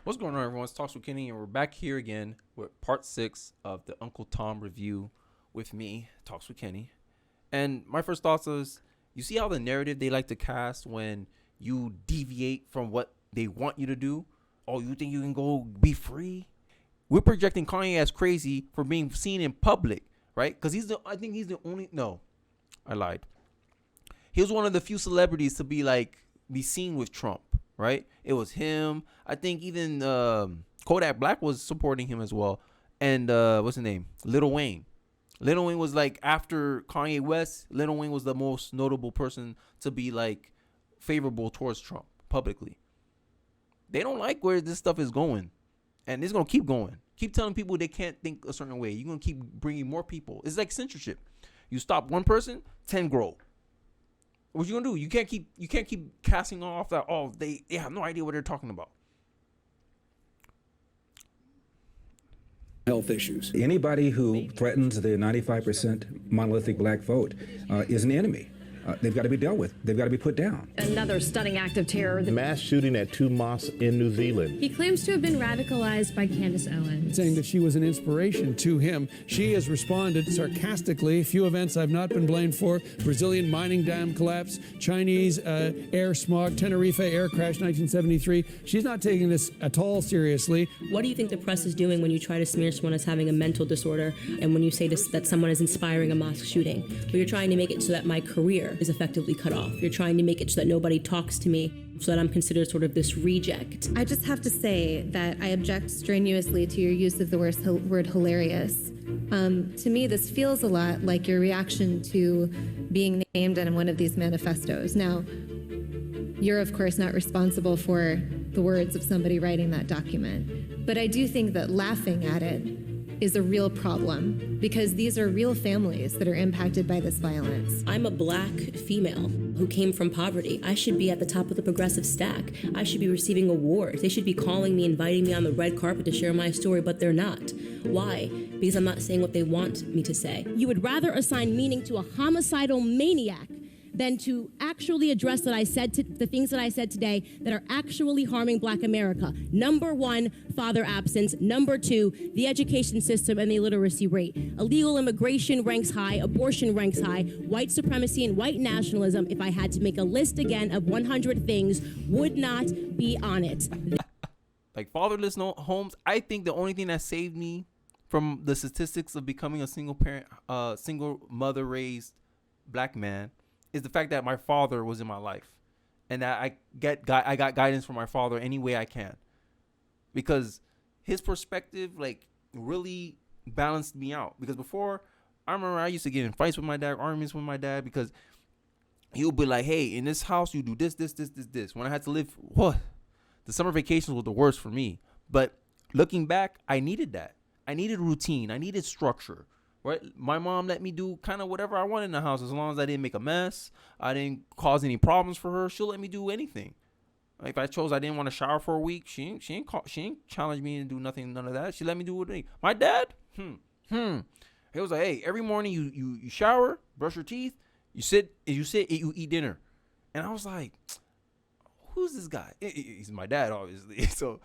What's going on, everyone? It's Talks with Kenny, and we're back here again with part 6 of the Uncle Tom review with me, Talks with Kenny. And my first thoughts is, you see how the narrative they like to cast when you deviate from what they want you to do? Oh, you think you can go be free? We're projecting Kanye as crazy for being seen in public, right? Because I think he's the only, no, I lied. He was one of the few celebrities to be seen with Trump. Right, it was him. I think even Kodak Black was supporting him as well. And what's his name? Lil Wayne. Lil Wayne was like, after Kanye West, Lil Wayne was the most notable person to be like favorable towards Trump publicly. They don't like where this stuff is going, and it's gonna keep going. Keep telling people they can't think a certain way. You're gonna keep bringing more people. It's like censorship. You stop one person, 10 grow. What you gonna do? You can't keep casting off that, oh, they have no idea what they're talking about. Health issues. Anybody who threatens the 95% monolithic black vote is an enemy. They've got to be dealt with. They've got to be put down. Another stunning act of terror. The mass shooting at 2 mosques in New Zealand. He claims to have been radicalized by Candace Owens. Saying that she was an inspiration to him. She has responded sarcastically. Few events I've not been blamed for. Brazilian mining dam collapse, Chinese air smog, Tenerife air crash 1973. She's not taking this at all seriously. What do you think the press is doing when you try to smear someone as having a mental disorder and when you say that someone is inspiring a mosque shooting? Well, you're trying to make it so that my career is effectively cut off. You're trying to make it so that nobody talks to me, so that I'm considered sort of this reject. I just have to say that I object strenuously to your use of the word hilarious. To me, this feels a lot like your reaction to being named in one of these manifestos. Now, you're of course not responsible for the words of somebody writing that document, but I do think that laughing at it is a real problem, because these are real families that are impacted by this violence. I'm a black female who came from poverty. I should be at the top of the progressive stack. I should be receiving awards. They should be calling me, inviting me on the red carpet to share my story, but they're not. Why? Because I'm not saying what they want me to say. You would rather assign meaning to a homicidal maniac than to actually address the things that I said today that are actually harming Black America. Number 1, father absence. Number 2, the education system and the illiteracy rate. Illegal immigration ranks high, abortion ranks high, white supremacy and white nationalism, if I had to make a list again of 100 things, would not be on it. Like fatherless homes, I think the only thing that saved me from the statistics of becoming a single parent, single mother raised black man is the fact that my father was in my life, and that I got guidance from my father any way I can, because his perspective like really balanced me out. Because before, I remember I used to get in fights with my dad, arguments with my dad, because he would be like, hey, in this house you do this. When I had to live, the summer vacations were the worst for me. But looking back, I needed that. I needed routine. I needed structure. Right? My mom let me do kind of whatever I wanted in the house, as long as I didn't make a mess, I didn't cause any problems for her. She'll let me do anything. Like if I chose I didn't want to shower for a week, she ain't challenge me to do none of that. She let me do what I need. My dad, he was like, hey, every morning you shower, brush your teeth, you eat dinner. And I was like, who's this guy? He's my dad, obviously. So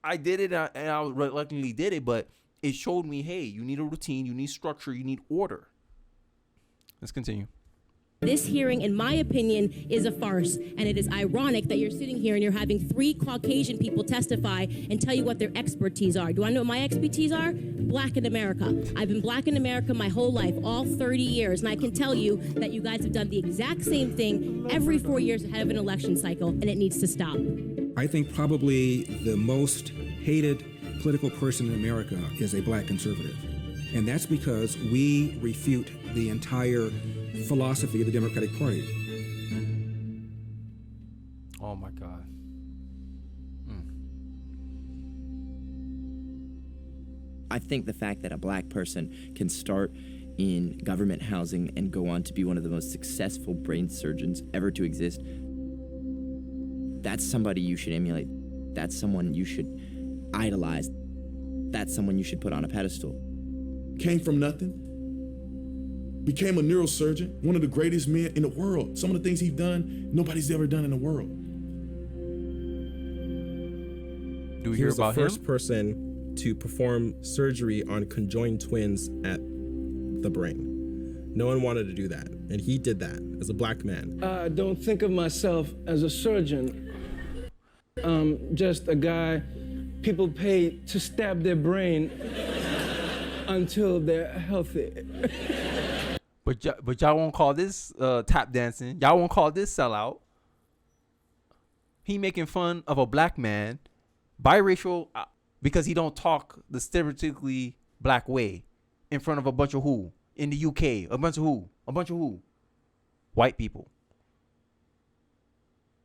I did it, and I reluctantly did it, but it showed me, hey, you need a routine, you need structure, you need order. Let's continue. This hearing, in my opinion, is a farce, and it is ironic that you're sitting here and you're having 3 Caucasian people testify and tell you what their expertise are. Do I know what my expertise are? Black in America. I've been black in America my whole life, all 30 years, and I can tell you that you guys have done the exact same thing every 4 years ahead of an election cycle, and it needs to stop. I think probably the most hated political person in America is a black conservative. And that's because we refute the entire philosophy of the Democratic Party. Oh my God. I think the fact that a black person can start in government housing and go on to be one of the most successful brain surgeons ever to exist, that's somebody you should emulate. That's someone you should idolize. That's someone you should put on a pedestal. Came from nothing, became a neurosurgeon, one of the greatest men in the world. Some of the things he's done, nobody's ever done in the world. Do we He hear was the about first him? person to perform surgery on conjoined twins at the brain. No one wanted to do that, and he did that as a black man. I don't think of myself as a surgeon. Just a guy people pay to stab their brain until they're healthy. But y'all won't call this tap dancing. Y'all won't call this sellout. He making fun of a black man, biracial, because he don't talk the stereotypically black way in front of a bunch of who? In the UK, a bunch of who? A bunch of who? White people.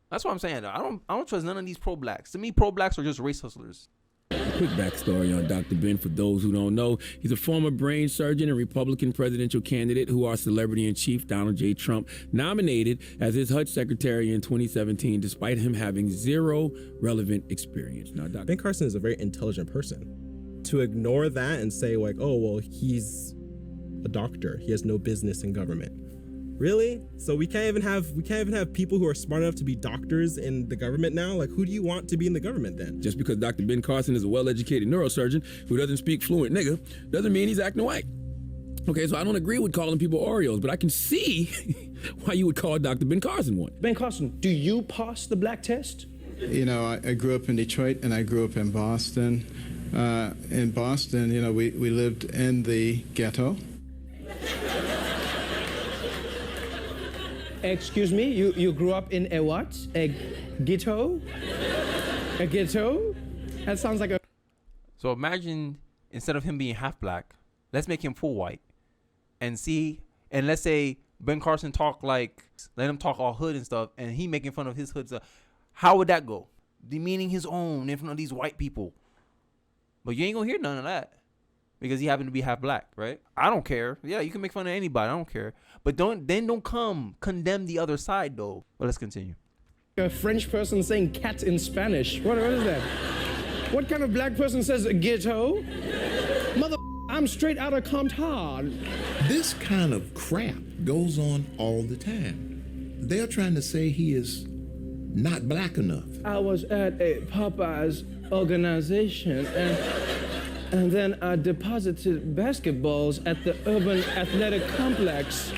That's what I'm saying. I don't trust none of these pro-blacks. To me, pro-blacks are just race hustlers. Quick backstory on Dr. Ben for those who don't know. He's a former brain surgeon and Republican presidential candidate who our celebrity-in-chief, Donald J. Trump, nominated as his HUD secretary in 2017, despite him having zero relevant experience. Now, Ben Carson is a very intelligent person. To ignore that and say like, oh, well, he's a doctor. He has no business in government. Really? So we can't even have people who are smart enough to be doctors in the government now? Like, who do you want to be in the government then? Just because Dr. Ben Carson is a well-educated neurosurgeon who doesn't speak fluent nigga doesn't mean he's acting white. Okay, so I don't agree with calling people Oreos, but I can see why you would call Dr. Ben Carson one. Ben Carson, do you pass the black test? You know, I grew up in Detroit and I grew up in Boston. In Boston, you know, we lived in the ghetto. Excuse me, you grew up in a what? A ghetto? A ghetto? That sounds like a... So imagine, instead of him being half black, let's make him full white. And let's say Ben Carson let him talk all hood and stuff, and he making fun of his hood stuff. How would that go? Demeaning his own in front of these white people. But you ain't gonna hear none of that. Because he happened to be half black, right? I don't care. Yeah, you can make fun of anybody. I don't care. But don't come condemn the other side, though. But let's continue. A French person saying cat in Spanish. What is that? What kind of black person says ghetto? Mother, I'm straight out of Compton. This kind of crap goes on all the time. They're trying to say he is not black enough. I was at a Popeyes organization and then I deposited basketballs at the Urban Athletic Complex.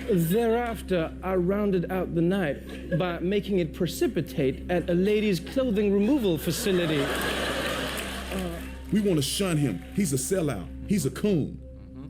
Thereafter, I rounded out the night by making it precipitate at a ladies' clothing removal facility. We want to shun him. He's a sellout. He's a coon.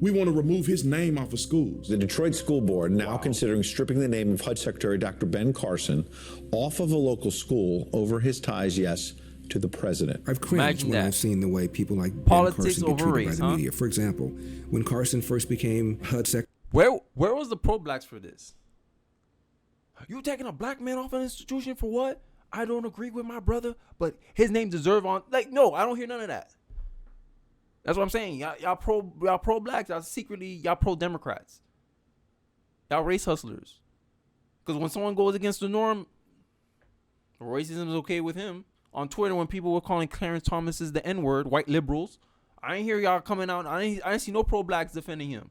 We want to remove his name off of schools. The Detroit School Board now considering stripping the name of HUD Secretary Dr. Ben Carson off of a local school over his ties, yes, to the president. I've cringed when I've seen the way people like Politics Ben Carson get over treated race, by the huh? media. For example, when Carson first became HUD Secretary, Where was the pro-blacks for this? You taking a black man off an institution for what? I don't agree with my brother, but his name deserve on. Like, no, I don't hear none of that. That's what I'm saying. Y'all pro-blacks. Y'all pro-Democrats. Y'all race hustlers. Because when someone goes against the norm, racism is okay with him. On Twitter, when people were calling Clarence Thomas's the N-word, white liberals, I ain't hear y'all coming out. I didn't see no pro-blacks defending him.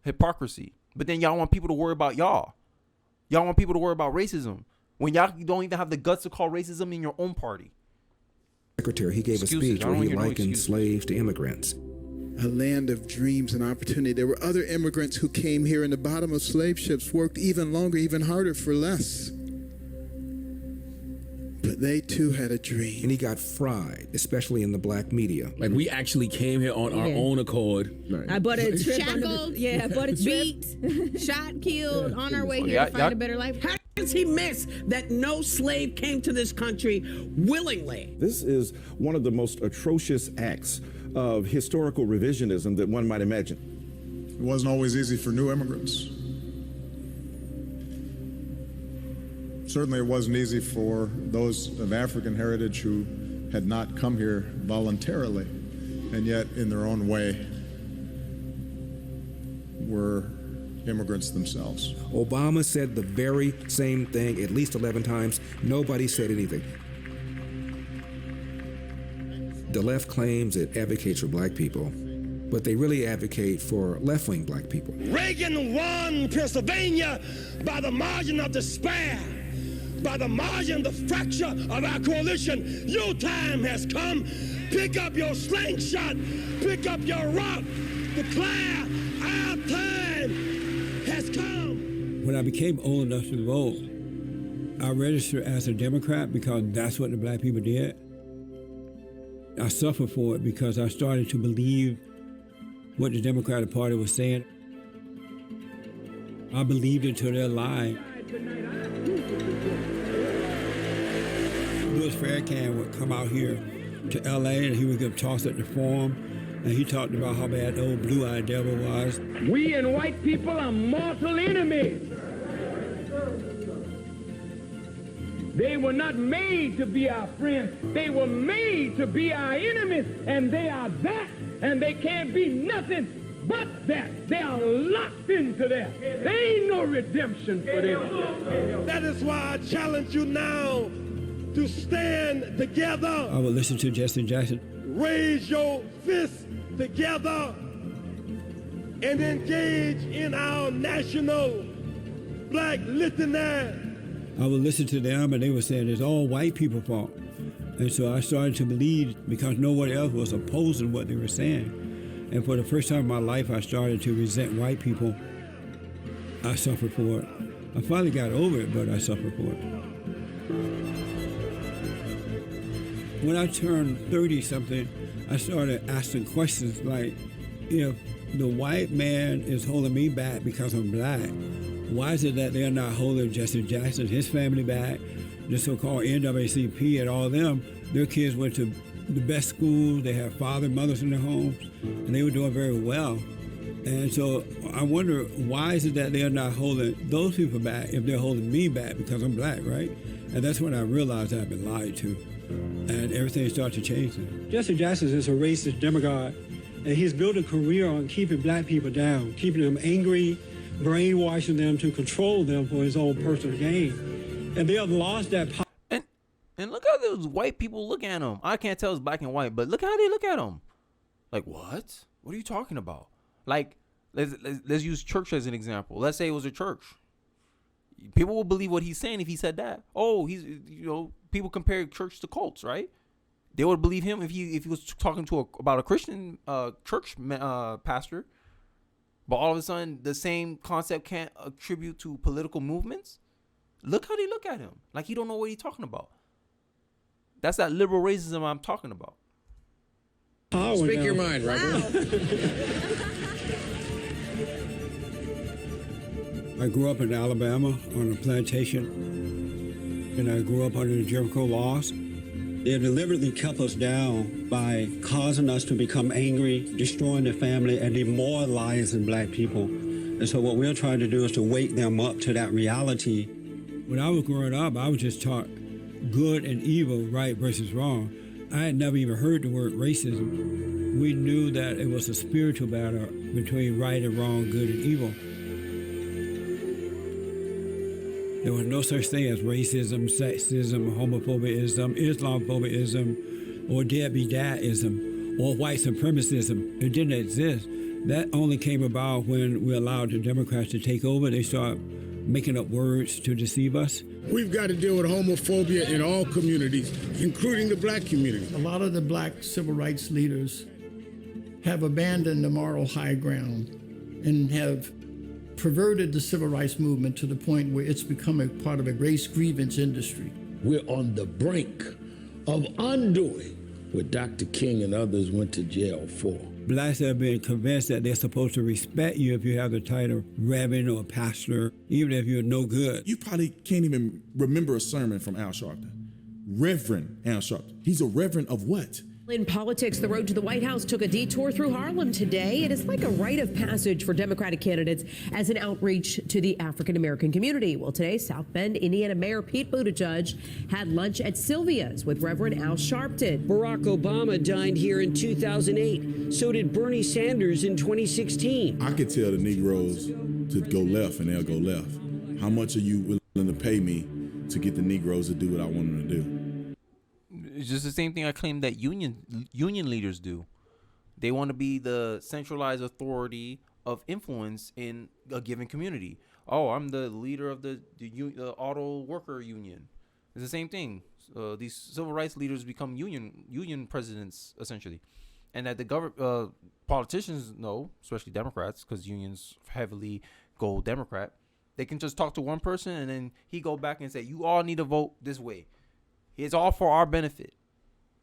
Hypocrisy. But then y'all want people to worry about y'all. Y'all want people to worry about racism when y'all don't even have the guts to call racism in your own party. he gave a speech where he likened slaves to immigrants. A land of dreams and opportunity. There were other immigrants who came here in the bottom of slave ships, worked even longer, even harder for less. But they too had a dream. And he got fried, especially in the black media. Like, we actually came here on our own accord. I bought a trip. Shackled, I bought a trip. beat, shot, killed, on our way here to find a better life. How does he miss that no slave came to this country willingly? This is one of the most atrocious acts of historical revisionism that one might imagine. It wasn't always easy for new immigrants. Certainly it wasn't easy for those of African heritage who had not come here voluntarily, and yet in their own way were immigrants themselves. Obama said the very same thing at least 11 times. Nobody said anything. The left claims it advocates for black people, but they really advocate for left-wing black people. Reagan won Pennsylvania by the margin of despair. by the margin, the fracture of our coalition. Your time has come. Pick up your slingshot. Pick up your rock. Declare our time has come. When I became old enough to vote, I registered as a Democrat because that's what the black people did. I suffered for it because I started to believe what the Democratic Party was saying. I believed it to their lie. Louis Farrakhan would come out here to LA and he would give talks at the Forum, and he talked about how bad the old blue-eyed devil was. We and white people are mortal enemies. They were not made to be our friends. They were made to be our enemies, and they are that, and they can't be nothing but that. They are locked into that. There ain't no redemption for them. That is why I challenge you now to stand together. I would listen to Jesse Jackson. Raise your fists together and engage in our national black litany. I would listen to them and they were saying it's all white people's fault. And so I started to believe because no one else was opposing what they were saying. And for the first time in my life, I started to resent white people. I suffered for it. I finally got over it, but I suffered for it. When I turned 30-something, I started asking questions like, if the white man is holding me back because I'm black, why is it that they're not holding Jesse Jackson, his family back, the so-called NAACP and all of them? Their kids went to the best schools, they have fathers and mothers in their homes, and they were doing very well. And so I wonder, why is it that they're not holding those people back if they're holding me back because I'm black, right? And that's when I realized I've been lied to. And everything started to change then. Jesse Jackson is a racist demagogue, and he's built a career on keeping black people down, keeping them angry, brainwashing them to control them for his own personal gain. And they have lost that power. And look how those white people look at him. I can't tell it's black and white, but look how they look at him. Like, what? What are you talking about? Like, let's use church as an example. Let's say it was a church. People will believe what he's saying if he said that. Oh, he's, people compare church to cults, right? They would believe him if he was talking to about a Christian church pastor. But all of a sudden, the same concept can't attribute to political movements. Look how they look at him. Like he don't know what he's talking about. That's that liberal racism I'm talking about. Speak your mind, Robert. I grew up in Alabama on a plantation, and I grew up under the Jim Crow laws. They deliberately kept us down by causing us to become angry, destroying the family, and demoralizing black people. And so what we're trying to do is to wake them up to that reality. When I was growing up, I was just taught good and evil, right versus wrong. I had never even heard the word racism. We knew that it was a spiritual battle between right and wrong, good and evil. There was no such thing as racism, sexism, homophobism, Islamophobism, or deadbeat dadism, or white supremacism. It didn't exist. That only came about when we allowed the Democrats to take over. They started making up words to deceive us. We've got to deal with homophobia in all communities, including the black community. A lot of the black civil rights leaders have abandoned the moral high ground and have perverted the civil rights movement to the point where it's become a part of a race grievance industry. We're on the brink of undoing what Dr. King and others went to jail for. Blacks have been convinced that they're supposed to respect you if you have the title Reverend or Pastor, even if you're no good. You probably can't even remember a sermon from Al Sharpton. Reverend Al Sharpton. He's a reverend of what? In politics, the road to the White House took a detour through Harlem today. It is like a rite of passage for Democratic candidates as an outreach to the African-American community. Well, today, South Bend, Indiana Mayor Pete Buttigieg had lunch at Sylvia's with Reverend Al Sharpton. Barack Obama dined here in 2008. So did Bernie Sanders in 2016. I could tell the Negroes to go left and they'll go left. How much are you willing to pay me to get the Negroes to do what I want them to do? It's just the same thing I claim that union leaders do. They want to be the centralized authority of influence in a given community. oh, I'm the leader of the auto worker union. It's the same thing. These civil rights leaders become union presidents essentially, and that the politicians know, especially Democrats, because unions heavily go Democrat. They can just talk to one person and then he go back and say, you all need to vote this way. It's all for our benefit.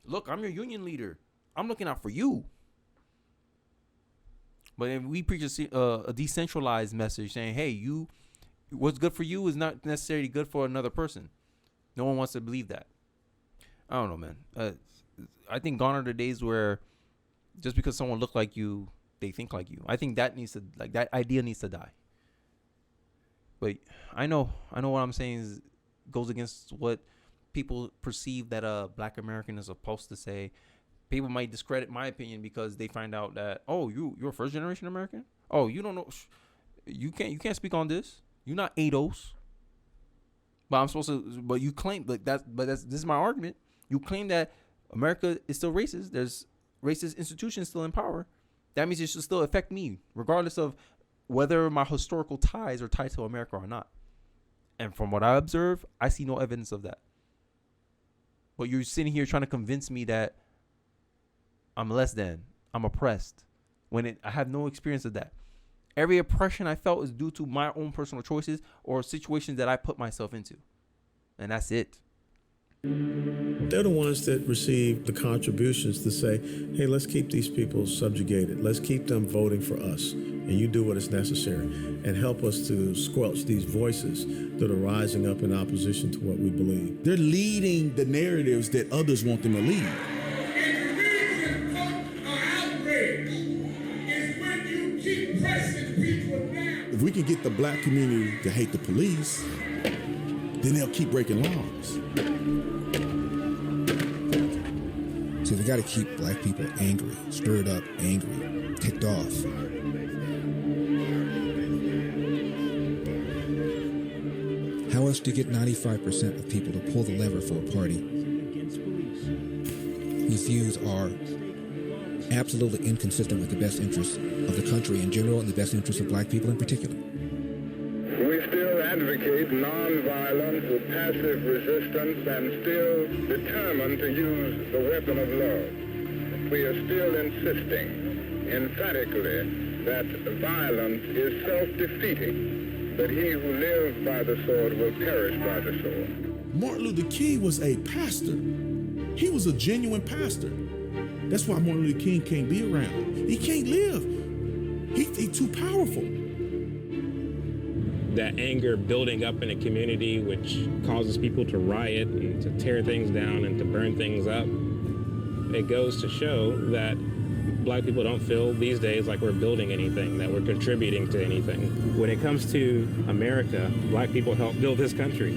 Look, I'm your union leader. I'm looking out for you. But if we preach a decentralized message saying, hey, what's good for you is not necessarily good for another person. No one wants to believe that. I don't know, man. I think gone are the days where just because someone look like you, they think like you. I think that idea needs to die. But I know what I'm saying goes against what people perceive that a black American is supposed to say. People might discredit my opinion because they find out that, oh, you're a first generation American? Oh, you don't know, you can't speak on this. You're not ADOS. But you claim this is my argument. You claim that America is still racist. There's racist institutions still in power. That means it should still affect me, regardless of whether my historical ties are tied to America or not. And from what I observe, I see no evidence of that. But you're sitting here trying to convince me that I'm less than, I'm oppressed, when I have no experience of that. Every oppression I felt is due to my own personal choices or situations that I put myself into. And that's it. They're the ones that receive the contributions to say, hey, let's keep these people subjugated. Let's keep them voting for us. And you do what is necessary and help us to squelch these voices that are rising up in opposition to what we believe. They're leading the narratives that others want them to lead. If we can get the black community to hate the police, then they'll keep breaking laws. So they got to keep black people angry, stirred up, angry, ticked off. How else do you get 95% of people to pull the lever for a party whose views are absolutely inconsistent with the best interests of the country in general and the best interests of black people in particular? We still advocate nonviolence with passive resistance and still determined to use the weapon of love. We are still insisting emphatically that violence is self-defeating, that he who lives by the sword will perish by the sword. Martin Luther King was a pastor. He was a genuine pastor. That's why Martin Luther King can't be around. He can't live. He's too powerful. That anger building up in a community, which causes people to riot and to tear things down and to burn things up, it goes to show that black people don't feel these days like we're building anything, that we're contributing to anything. When it comes to America, black people help build this country.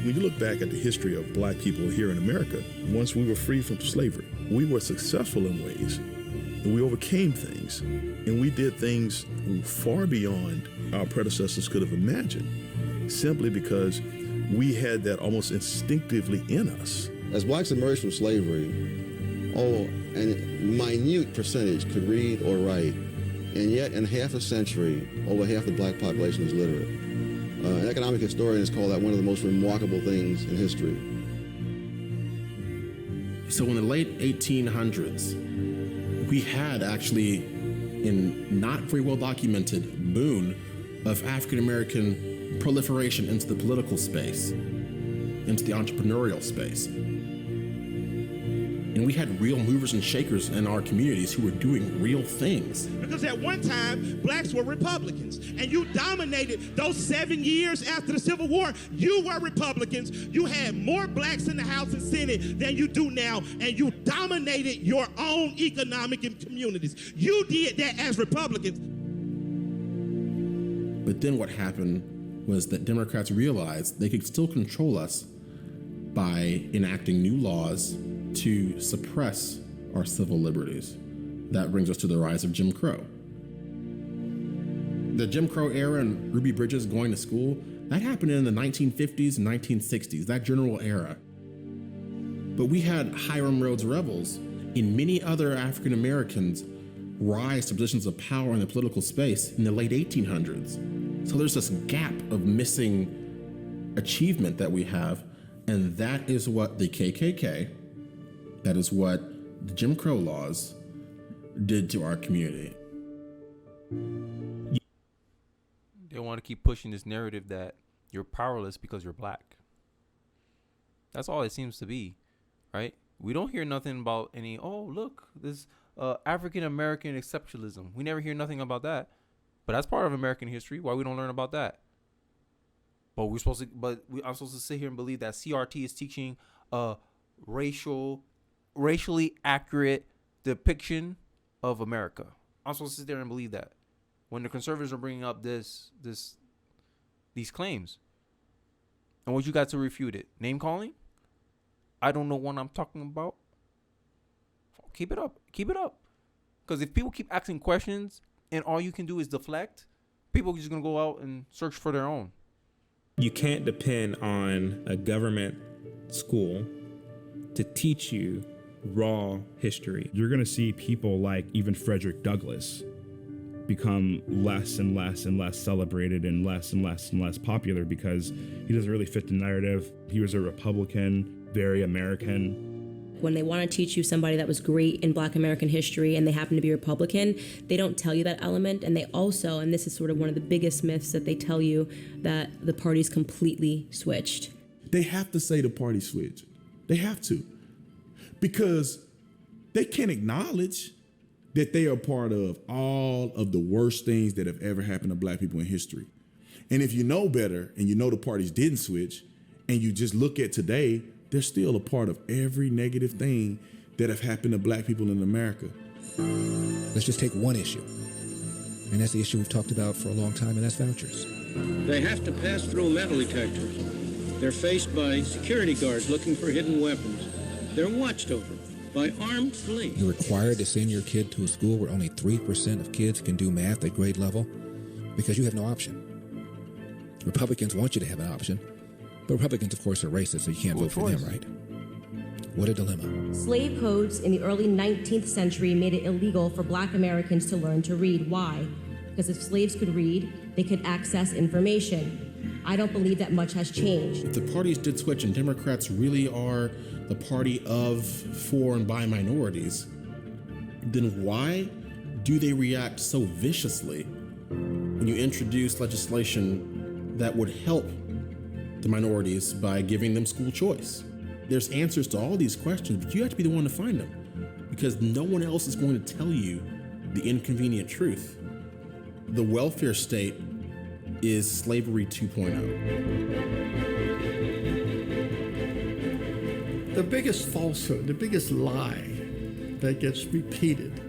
When you look back at the history of black people here in America, once we were free from slavery, we were successful in ways, and we overcame things, and we did things far beyond our predecessors could have imagined, simply because we had that almost instinctively in us. As blacks emerged from slavery, a minute percentage could read or write, and yet in half a century, over half the black population is literate. An economic historian has called that one of the most remarkable things in history. So in the late 1800s, we had actually, in not very well documented, boon of African American proliferation into the political space, into the entrepreneurial space. And we had real movers and shakers in our communities who were doing real things. Because at one time, blacks were Republicans, and you dominated those 7 years after the Civil War. You were Republicans. You had more blacks in the House and Senate than you do now, and you dominated your own economic communities. You did that as Republicans. But then what happened was that Democrats realized they could still control us by enacting new laws to suppress our civil liberties. That brings us to the rise of Jim Crow. The Jim Crow era and Ruby Bridges going to school, that happened in the 1950s and 1960s, that general era. But we had Hiram Rhodes rebels and many other African Americans rise to positions of power in the political space in the late 1800s. So there's this gap of missing achievement that we have, and that is what the KKK, that is what the Jim Crow laws did to our community. They want to keep pushing this narrative that you're powerless because you're black. That's all it seems to be, right? We don't hear nothing about any, oh, look, this African-American exceptionalism. We never hear nothing about that. But that's part of American history. Why we don't learn about that? But I'm supposed to sit here and believe that CRT is teaching a racially accurate depiction of America. I'm supposed to sit there and believe that when the conservatives are bringing up these claims. And what you got to refute it? Name calling? I don't know what I'm talking about. Keep it up. Keep it up. Because if people keep asking questions and all you can do is deflect, people are just going to go out and search for their own. You can't depend on a government school to teach you raw history. You're going to see people like even Frederick Douglass become less and less and less celebrated and less popular because he doesn't really fit the narrative. He was a Republican, very American. When they want to teach you somebody that was great in Black American history and they happen to be Republican, they don't tell you that element. And they also, and this is sort of one of the biggest myths that they tell you, that the party's completely switched. They have to say the party switched. They have to. Because they can't acknowledge that they are part of all of the worst things that have ever happened to black people in history. And if you know better and you know the parties didn't switch and you just look at today, they're still a part of every negative thing that have happened to black people in America. Let's just take one issue. And that's the issue we've talked about for a long time, and that's vouchers. They have to pass through metal detectors. They're faced by security guards looking for hidden weapons. They're watched over by armed police. You're required to send your kid to a school where only 3% of kids can do math at grade level because you have no option. Republicans want you to have an option, but Republicans, of course, are racist, so you can't vote for them, right? What a dilemma. Slave codes in the early 19th century made it illegal for Black Americans to learn to read. Why? Because if slaves could read, they could access information. I don't believe that much has changed. If the parties did switch and Democrats really are the party of, for, and by minorities, then why do they react so viciously when you introduce legislation that would help the minorities by giving them school choice? There's answers to all these questions, but you have to be the one to find them because no one else is going to tell you the inconvenient truth. The welfare state is slavery 2.0. The biggest falsehood, the biggest lie that gets repeated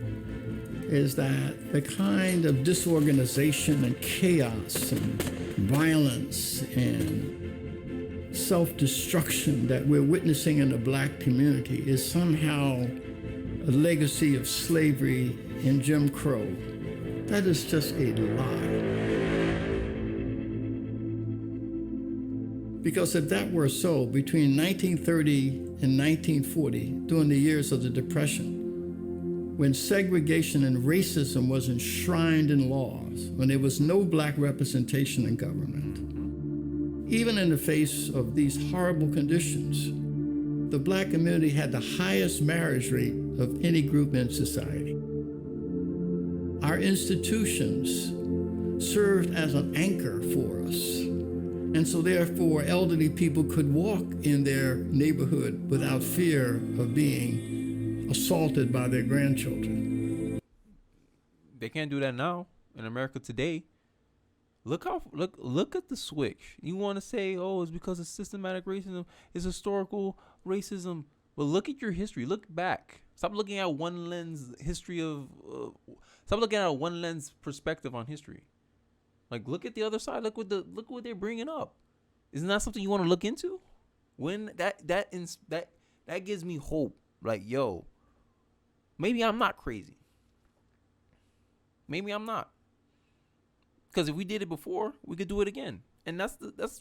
is that the kind of disorganization and chaos and violence and self-destruction that we're witnessing in the Black community is somehow a legacy of slavery and Jim Crow. That is just a lie. Because if that were so, between 1930 and 1940, during the years of the Depression, when segregation and racism was enshrined in laws, when there was no Black representation in government, even in the face of these horrible conditions, the Black community had the highest marriage rate of any group in society. Our institutions served as an anchor for us. And so therefore, elderly people could walk in their neighborhood without fear of being assaulted by their grandchildren. They can't do that now in America today. Look at the switch. You want to say, oh, it's because of systematic racism, it's historical racism. But look at your history. Look back. Stop looking at one lens history of. Stop looking at a one lens perspective on history. Like, look at the other side. Look what they're bringing up. Isn't that something you want to look into? When that gives me hope. Like, yo, maybe I'm not crazy. Maybe I'm not. Because if we did it before, we could do it again. And that's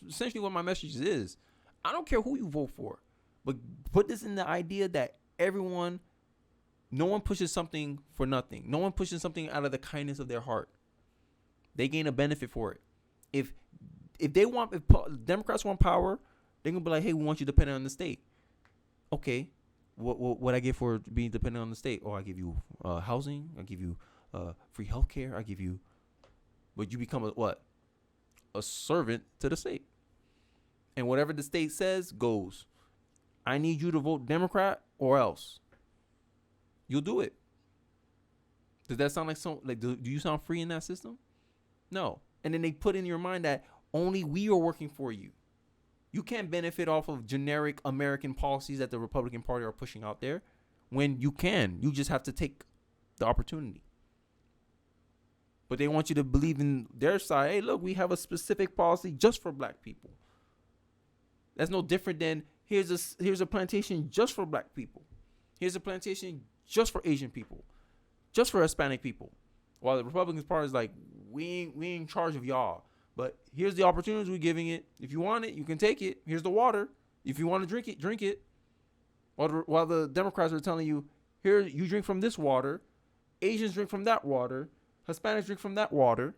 essentially what my message is. I don't care who you vote for, but put this in the idea that everyone No one pushes something for nothing. No one pushes something out of the kindness of their heart. They gain a benefit for it. If Democrats want power, they're gonna be like, hey, we want you dependent on the state. Okay, what I get for being dependent on the state? Oh, I give you housing. I give you free healthcare. I give you, but you become a servant to the state. And whatever the state says goes. I need you to vote Democrat or else. You'll do it. Does that sound like do you sound free in that system? No. And then they put in your mind that only we are working for you. You can't benefit off of generic American policies that the Republican Party are pushing out there when you can. You just have to take the opportunity. But they want you to believe in their side. Hey, look, we have a specific policy just for black people. That's no different than here's a plantation just for black people. Here's a plantation just for Asian people, just for Hispanic people. While the Republican Party is like, we ain't in charge of y'all. But here's the opportunities we're giving it. If you want it, you can take it. Here's the water. If you want to drink it, drink it. While the Democrats are telling you, here, you drink from this water. Asians drink from that water. Hispanics drink from that water.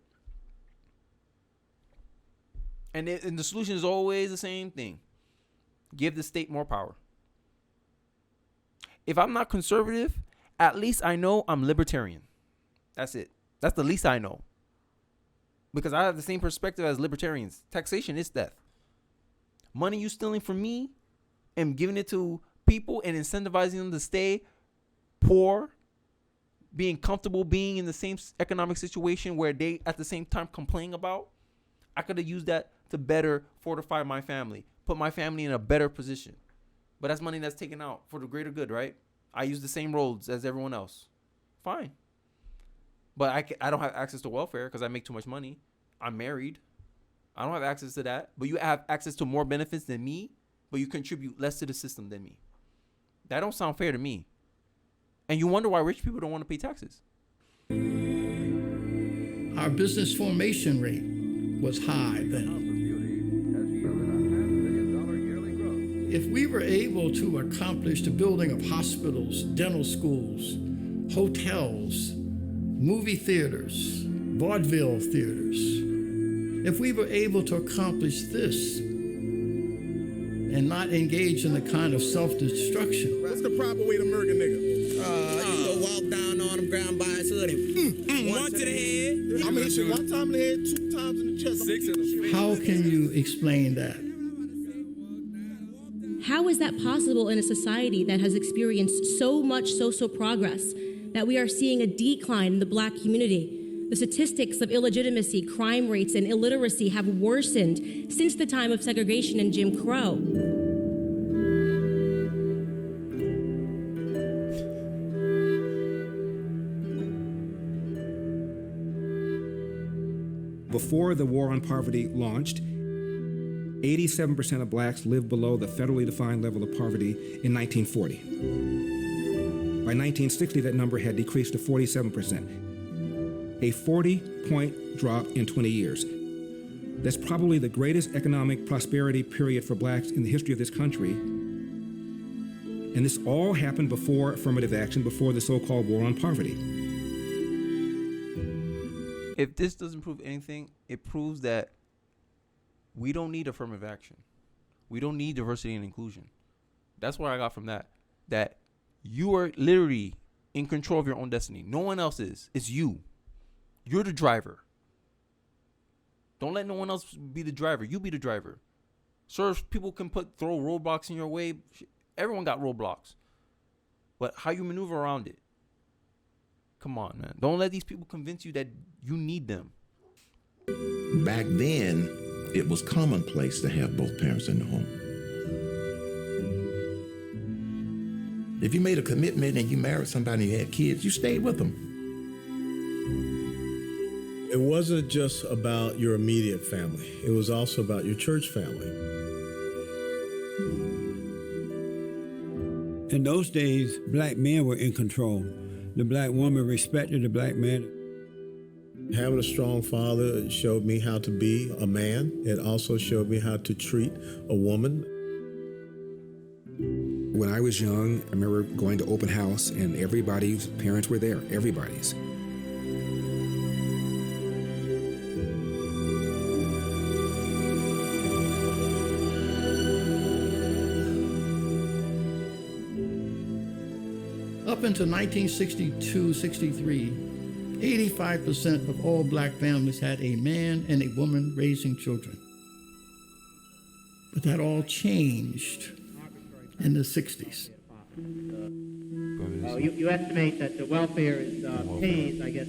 And the solution is always the same thing. Give the state more power. If I'm not conservative, at least I know I'm libertarian. That's it. That's the least I know. Because I have the same perspective as libertarians. Taxation is death. Money you stealing from me and giving it to people and incentivizing them to stay poor, being comfortable, being in the same economic situation where they at the same time complain about, I could have used that to better fortify my family, put my family in a better position. But that's money that's taken out for the greater good, right? I use the same roads as everyone else. Fine. But I don't have access to welfare because I make too much money. I'm married. I don't have access to that. But you have access to more benefits than me, but you contribute less to the system than me. That don't sound fair to me. And you wonder why rich people don't want to pay taxes. Our business formation rate was high then. If we were able to accomplish the building of hospitals, dental schools, hotels, movie theaters, vaudeville theaters, if we were able to accomplish this and not engage in the kind of self-destruction. What's the proper way to murder nigga? You go walk down on him, ground by his hood, and one to the head. I mean, shit, one time in the head, 2 times in the chest. 6 in the face. How can you explain that? How is that possible in a society that has experienced so much social progress that we are seeing a decline in the black community? The statistics of illegitimacy, crime rates, and illiteracy have worsened since the time of segregation and Jim Crow. Before the war on poverty launched, 87% of blacks lived below the federally defined level of poverty in 1940. By 1960, that number had decreased to 47%. A 40-point drop in 20 years. That's probably the greatest economic prosperity period for blacks in the history of this country. And this all happened before affirmative action, before the so-called war on poverty. If this doesn't prove anything, it proves that we don't need affirmative action. We don't need diversity and inclusion. That's what I got from that. That you are literally in control of your own destiny. No one else is. It's you. You're the driver. Don't let no one else be the driver. You be the driver. Sure, people can throw roadblocks in your way. Everyone got roadblocks. But how you maneuver around it? Come on, man. Don't let these people convince you that you need them. Back then, it was commonplace to have both parents in the home. If you made a commitment and you married somebody and you had kids, you stayed with them. It wasn't just about your immediate family. It was also about your church family. In those days, black men were in control. The black woman respected the black man. Having a strong father showed me how to be a man. It also showed me how to treat a woman. When I was young, I remember going to open house and everybody's parents were there, everybody's. Up until 1962-63, 85% of all black families had a man and a woman raising children. But that all changed in the 60s. You estimate that the welfare is pays, I guess,